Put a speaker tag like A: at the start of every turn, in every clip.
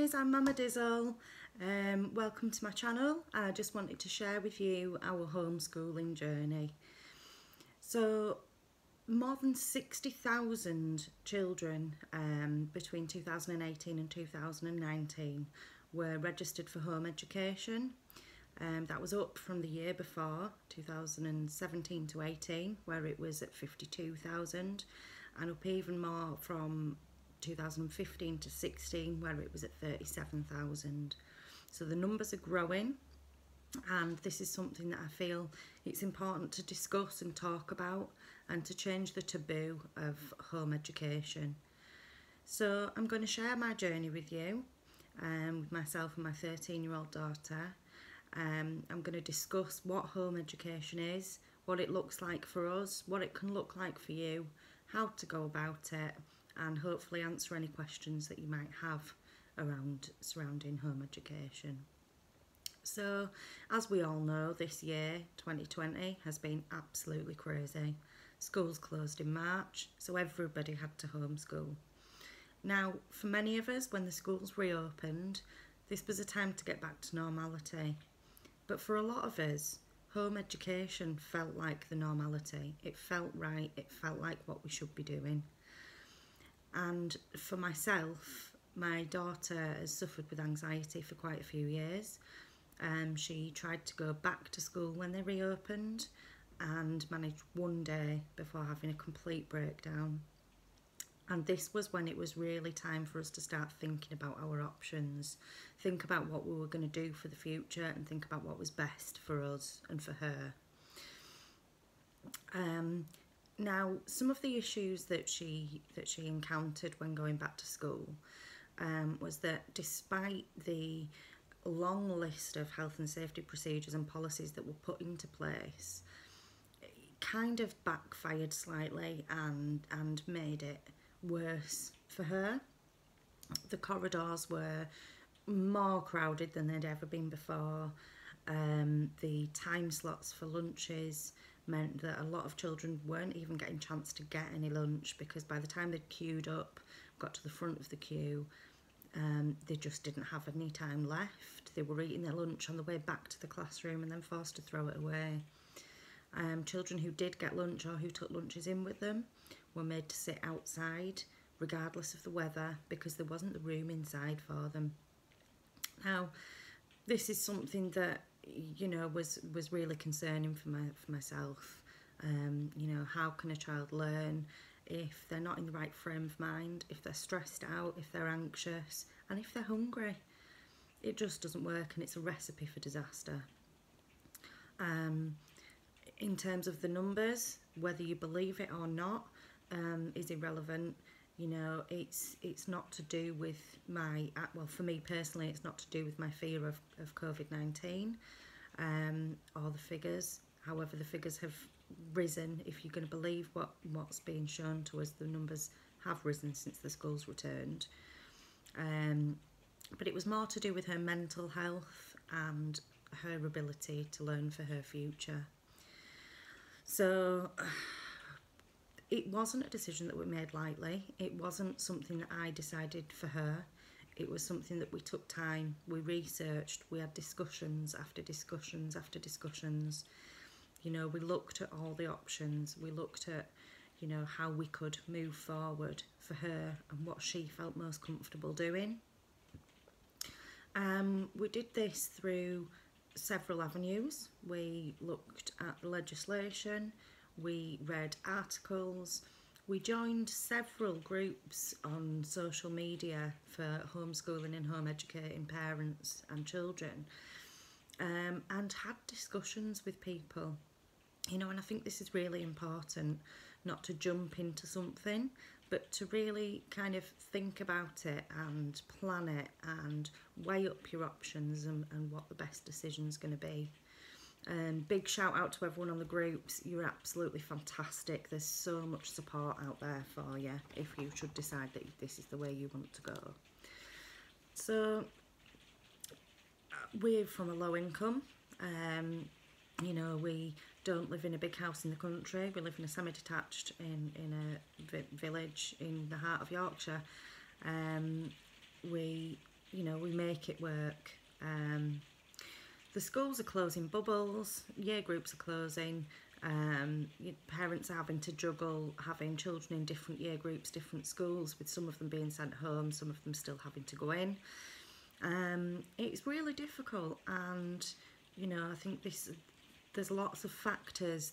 A: guys, I'm Mama Dizzle. Welcome to my channel. I just wanted to share with you our homeschooling journey. So more than 60,000 children between 2018 and 2019 were registered for home education. That was up from the year before, 2017 to 18, where it was at 52,000, and up even more from 2015 to 16, where it was at 37,000. So the numbers are growing, and this is something that I feel it's important to discuss and talk about, and to change the taboo of home education. So I'm going to share my journey with you, with myself and my 13-year-old daughter. I'm going to discuss what home education is, what it looks like for us, what it can look like for you, how to go about it, and hopefully answer any questions that you might have surrounding home education. So, as we all know, this year, 2020, has been absolutely crazy. Schools closed in March, so everybody had to homeschool. Now, for many of us, when the schools reopened, this was a time to get back to normality. But for a lot of us, home education felt like the normality. It felt right, it felt like what we should be doing. And for myself, my daughter has suffered with anxiety for quite a few years. She tried to go back to school when they reopened and managed one day before having a complete breakdown. And this was when it was really time for us to start thinking about our options, think about what we were going to do for the future, and think about what was best for us and for her. Now, some of the issues that she encountered when going back to school was that despite the long list of health and safety procedures and policies that were put into place, it kind of backfired slightly and made it worse for her. The corridors were more crowded than they'd ever been before. The time slots for lunches meant that a lot of children weren't even getting a chance to get any lunch, because by the time they'd queued up, got to the front of the queue, they just didn't have any time left. They were eating their lunch on the way back to the classroom and then forced to throw it away. Children who did get lunch or who took lunches in with them were made to sit outside regardless of the weather, because there wasn't the room inside for them. Now, this is something that, you know, was really concerning for myself. You know, how can a child learn if they're not in the right frame of mind, if they're stressed out, if they're anxious, and if they're hungry? It just doesn't work, and it's a recipe for disaster. In terms of the numbers, whether you believe it or not, is irrelevant. You know, it's not to do with my, well, for me personally, it's not to do with my fear of COVID-19 or the figures. However, the figures have risen. If you're going to believe what's being shown to us, the numbers have risen since the schools returned. But it was more to do with her mental health and her ability to learn for her future. So it wasn't a decision that we made lightly. It wasn't something that I decided for her. It was something that we took time, we researched, we had discussions after discussions after discussions. You know, we looked at all the options. We looked at, you know, how we could move forward for her and what she felt most comfortable doing. We did this through several avenues. We looked at the legislation, we read articles, we joined several groups on social media for homeschooling and home educating parents and children, and had discussions with people. You know, and I think this is really important, not to jump into something, but to really kind of think about it and plan it and weigh up your options and what the best decision's going to be. Big shout out to everyone on the groups. You're absolutely fantastic. There's so much support out there for you if you should decide that this is the way you want to go. So we're from a low income. You know, we don't live in a big house in the country. We live in a semi-detached in a village in the heart of Yorkshire. We you know, we make it work. The schools are closing bubbles, year groups are closing, parents are having to juggle having children in different year groups, different schools, with some of them being sent home, some of them still having to go in. It's really difficult, and you know, I think there's lots of factors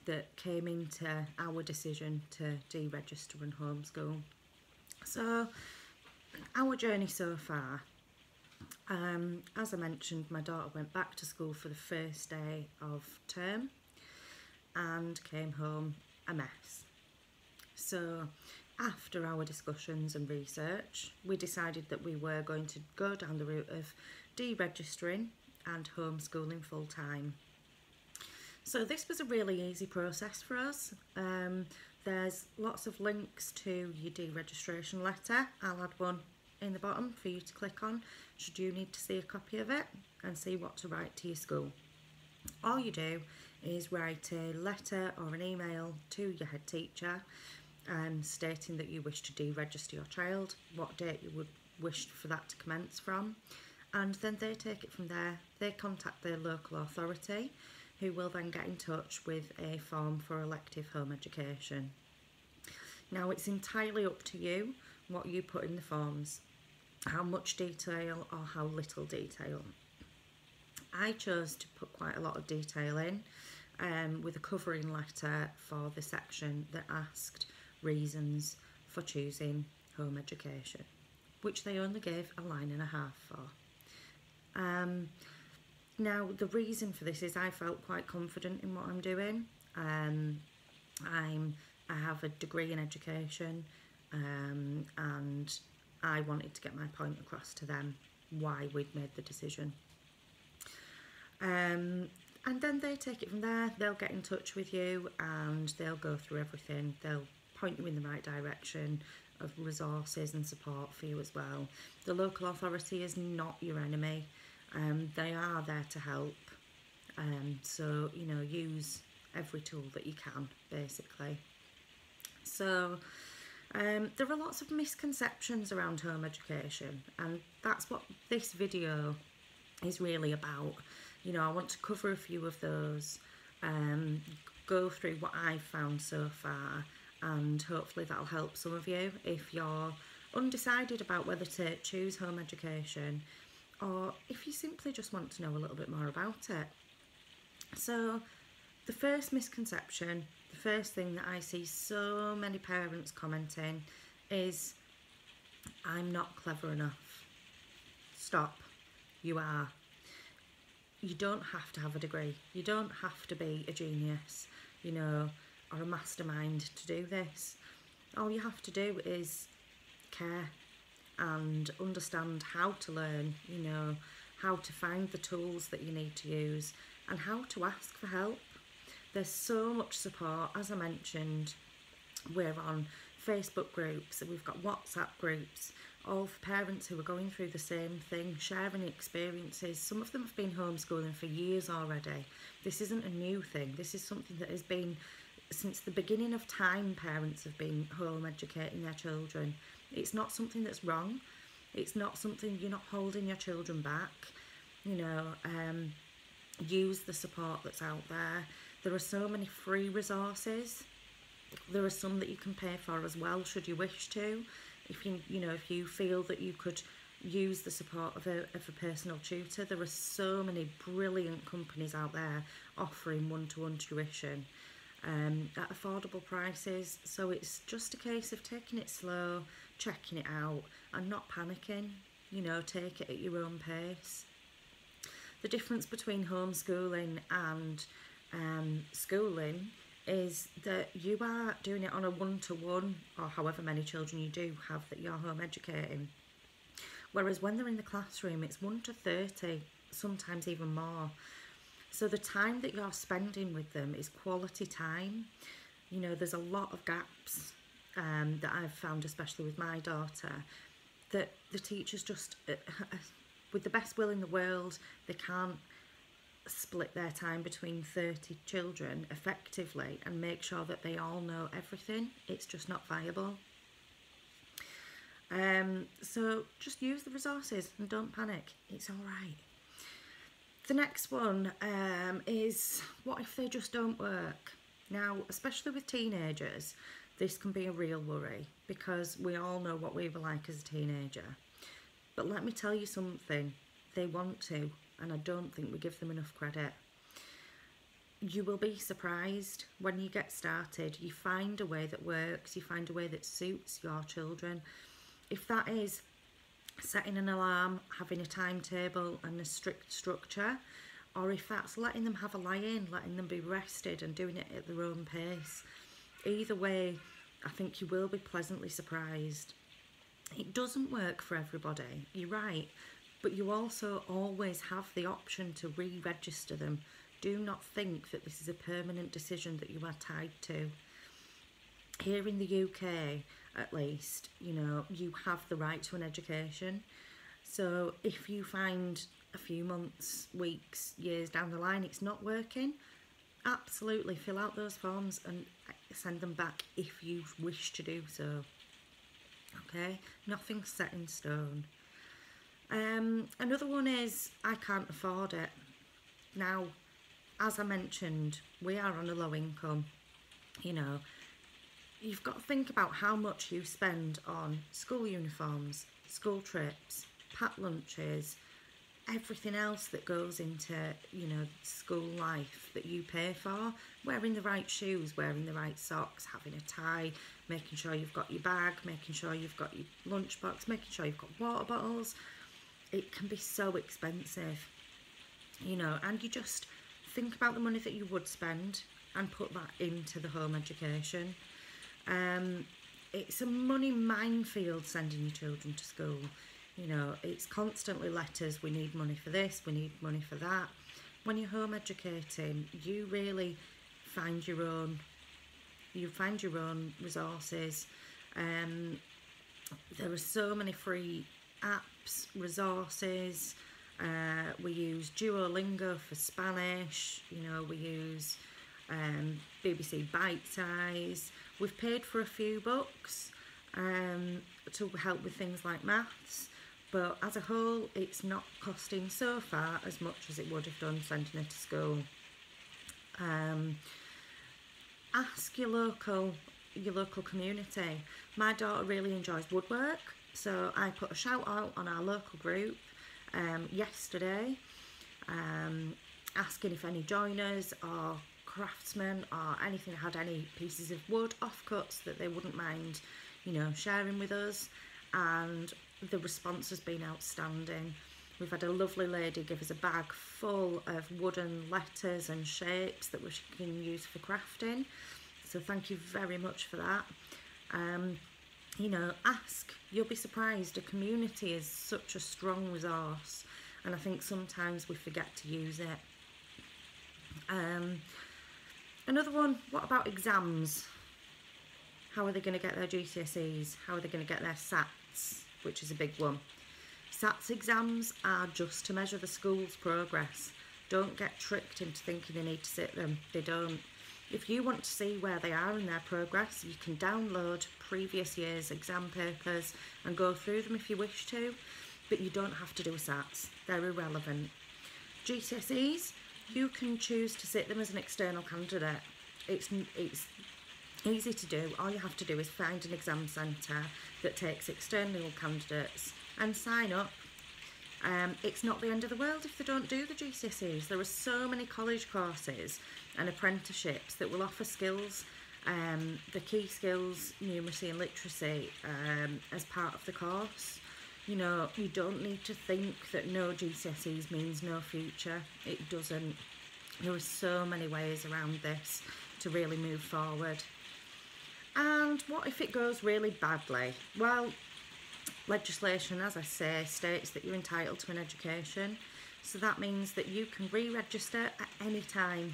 A: that came into our decision to deregister and homeschool. So our journey so far, as I mentioned, my daughter went back to school for the first day of term and came home a mess. So after our discussions and research, we decided that we were going to go down the route of deregistering and homeschooling full time. So this was a really easy process for us. There's lots of links to your deregistration letter. I'll add one in the bottom for you to click on should you need to see a copy of it and see what to write to your school. All you do is write a letter or an email to your head teacher stating that you wish to deregister your child, what date you would wish for that to commence from, and then they take it from there. They contact their local authority, who will then get in touch with a form for elective home education. Now, it's entirely up to you what you put in the forms, how much detail or how little detail. I chose to put quite a lot of detail in, with a covering letter for the section that asked reasons for choosing home education, which they only gave a line and a half for. Now, the reason for this is I felt quite confident in what I'm doing. I have a degree in education, and I wanted to get my point across to them why we'd made the decision. And then they take it from there. They'll get in touch with you and they'll go through everything. They'll point you in the right direction of resources and support for you as well. The local authority is not your enemy. They are there to help. So, you know, use every tool that you can, basically. So, there are lots of misconceptions around home education, and that's what this video is really about. You know, I want to cover a few of those, go through what I've found so far, and hopefully that'll help some of you if you're undecided about whether to choose home education, or if you simply just want to know a little bit more about it. So the first misconception, the first thing that I see so many parents commenting is, I'm not clever enough. Stop. You are. You don't have to have a degree. You don't have to be a genius, you know, or a mastermind to do this. All you have to do is care and understand how to learn, you know, how to find the tools that you need to use and how to ask for help. There's so much support. As I mentioned, we're on Facebook groups and we've got WhatsApp groups, all for parents who are going through the same thing, sharing experiences. Some of them have been homeschooling for years already. This isn't a new thing. This is something that has been, since the beginning of time, parents have been home educating their children. It's not something that's wrong. It's not something, you're not holding your children back. You know, use the support that's out there. There are so many free resources. There are some that you can pay for as well, should you wish to. If if you feel that you could use the support of a personal tutor, there are so many brilliant companies out there offering one-to-one tuition at affordable prices. So it's just a case of taking it slow, checking it out, and not panicking. You know, take it at your own pace. The difference between homeschooling and schooling is that you are doing it on a one-to-one, or however many children you do have that you're home educating. Whereas when they're in the classroom, it's 1 to 30, sometimes even more. So the time that you're spending with them is quality time. You know, there's a lot of gaps that I've found, especially with my daughter, that the teachers just, with the best will in the world, they can't split their time between 30 children effectively and make sure that they all know everything. It's just not viable. So just use the resources and don't panic. It's all right. The next one is, what if they just don't work? Now, especially with teenagers, this can be a real worry because we all know what we were like as a teenager. But let me tell you something, they want to, and I don't think we give them enough credit. You will be surprised when you get started. You find a way that works, you find a way that suits your children. If that is setting an alarm, having a timetable and a strict structure, or if that's letting them have a lie-in, letting them be rested and doing it at their own pace. Either way, I think you will be pleasantly surprised. It doesn't work for everybody, you're right, but you also always have the option to re-register them. Do not think that this is a permanent decision that you are tied to. Here in the UK, at least, you know, you have the right to an education. So if you find a few months, weeks, years down the line it's not working, absolutely fill out those forms and send them back if you wish to do so. Okay, nothing's set in stone. Another one is, I can't afford it. Now, as I mentioned, we are on a low income. You know, you've got to think about how much you spend on school uniforms, school trips, packed lunches, everything else that goes into, you know, school life that you pay for. Wearing the right shoes, wearing the right socks, having a tie, making sure you've got your bag, making sure you've got your lunchbox, making sure you've got water bottles. It can be so expensive, you know, and you just think about the money that you would spend and put that into the home education. It's a money minefield sending your children to school. You know, it's constantly letters, we need money for this, we need money for that. When you're home educating, you really find your own resources. There are so many free apps, resources. We use Duolingo for Spanish, you know, we use BBC Bite Size. We've paid for a few books to help with things like maths, but as a whole it's not costing so far as much as it would have done sending her to school. Ask your local community. My daughter really enjoys woodwork, so I put a shout out on our local group yesterday, asking if any joiners or craftsmen or anything had any pieces of wood offcuts that they wouldn't mind, you know, sharing with us, and the response has been outstanding. We've had a lovely lady give us a bag full of wooden letters and shapes that we can use for crafting, so thank you very much for that. You know, ask, you'll be surprised. A community is such a strong resource, and I think sometimes we forget to use it. Another one, what about exams? How are they going to get their GCSEs? How are they going to get their SATs, which is a big one? SATs exams are just to measure the school's progress. Don't get tricked into thinking they need to sit them. They don't. If you want to see where they are in their progress, you can download previous year's exam papers and go through them if you wish to, but you don't have to do a SATs. They're irrelevant. GCSEs, you can choose to sit them as an external candidate. It's easy to do. All you have to do is find an exam centre that takes external candidates and sign up. It's not the end of the world if they don't do the GCSEs. There are so many college courses and apprenticeships that will offer skills, the key skills, numeracy and literacy, as part of the course. You know, you don't need to think that no GCSEs means no future. It doesn't. There are so many ways around this to really move forward. And what if it goes really badly? Well, legislation, as I say, states that you're entitled to an education. So that means that you can re-register at any time.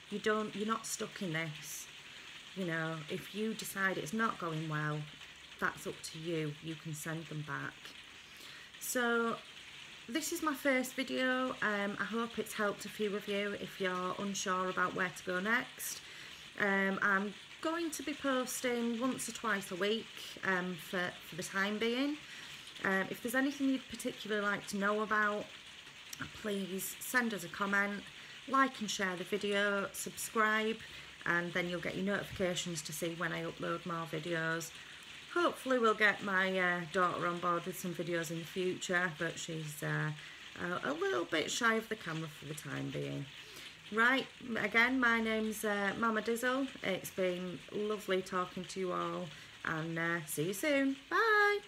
A: You're not stuck in this. You know, if you decide it's not going well, that's up to you. You can send them back. So this is my first video. I hope it's helped a few of you if you're unsure about where to go next. I'm going to be posting once or twice a week for the time being. If there's anything you'd particularly like to know about, please send us a comment, like and share the video, subscribe, and then you'll get your notifications to see when I upload more videos. Hopefully we'll get my daughter on board with some videos in the future, but she's a little bit shy of the camera for the time being. Right, again, my name's Mama Dizzle. It's been lovely talking to you all, and see you soon. Bye!